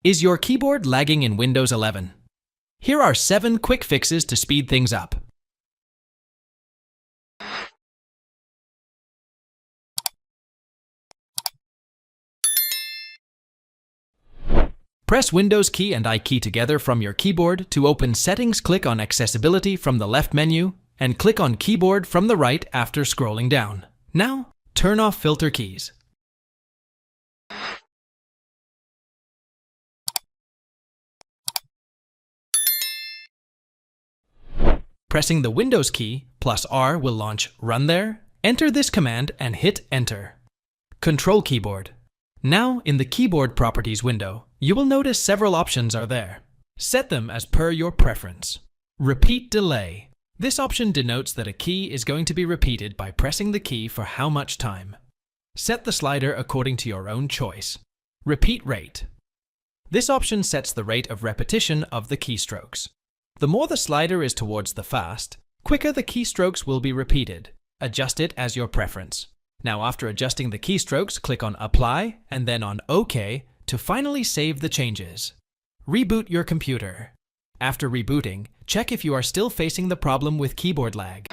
Is your keyboard lagging in Windows 11? Here are 7 quick fixes to speed things up. Press Windows key and I key together from your keyboard to open Settings. Click on Accessibility from the left menu and click on Keyboard from the right after scrolling down. Now, turn off filter keys. Pressing the Windows key plus R will launch Run There. Enter this command and hit Enter. Control Keyboard. Now, in the Keyboard Properties window, you will notice several options are there. Set them as per your preference. Repeat Delay. This option denotes that a key is going to be repeated by pressing the key for how much time. Set the slider according to your own choice. Repeat Rate. This option sets the rate of repetition of the keystrokes. The more the slider is towards the fast, quicker the keystrokes will be repeated. Adjust it as your preference. Now, after adjusting the keystrokes, click on Apply and then on OK to finally save the changes. Reboot your computer. After rebooting, check if you are still facing the problem with keyboard lag.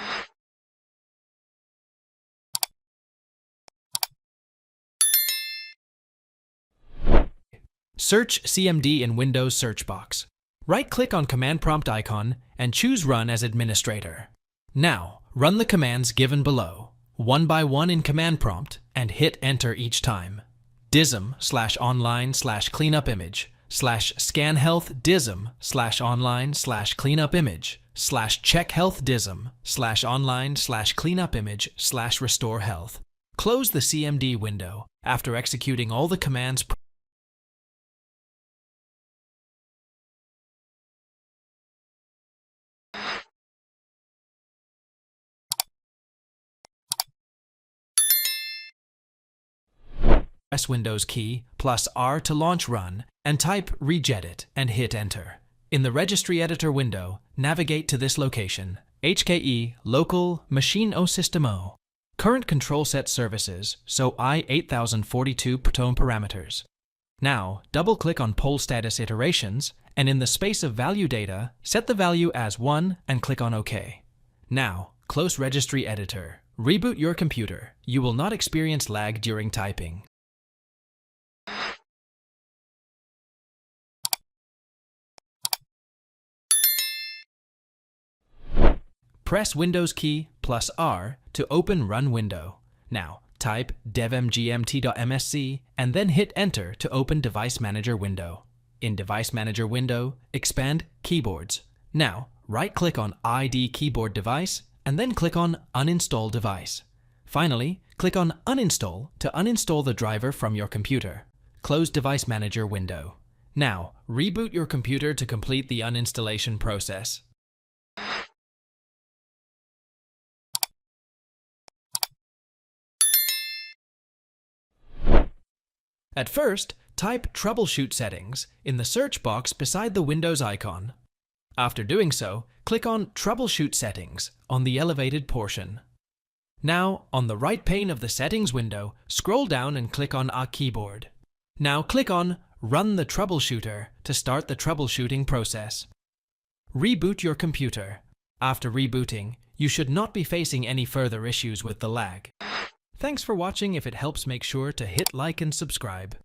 Search CMD in Windows search box. Right-click on Command Prompt icon and choose Run as Administrator. Now, run the commands given below, one by one in Command Prompt, and hit Enter each time. DISM/online/cleanupimage /scanhealth DISM/online/cleanupimage /checkhealth DISM/online/cleanupimage /restore health. Close the CMD window after executing all the commands. Press Windows key plus R to launch Run and type Regedit and hit Enter. In the Registry Editor window, navigate to this location, HKE Local Machine O System O. Current control set services, so I8042 tone parameters. Now, double-click on Poll Status Iterations, and in the space of Value Data, set the value as 1 and click on OK. Now, close Registry Editor. Reboot your computer. You will not experience lag during typing. Press Windows key plus R to open Run window. Now, type devmgmt.msc and then hit Enter to open Device Manager window. In Device Manager window, expand Keyboards. Now, right-click on ID Keyboard Device and then click on Uninstall Device. Finally, click on Uninstall to uninstall the driver from your computer. Close Device Manager window. Now, reboot your computer to complete the uninstallation process. At first, type Troubleshoot Settings in the search box beside the Windows icon. After doing so, click on Troubleshoot Settings on the elevated portion. Now, on the right pane of the Settings window, scroll down and click on A Keyboard. Now click on Run the Troubleshooter to start the troubleshooting process. Reboot your computer. After rebooting, you should not be facing any further issues with the lag. Thanks for watching. If it helps, make sure to hit like and subscribe.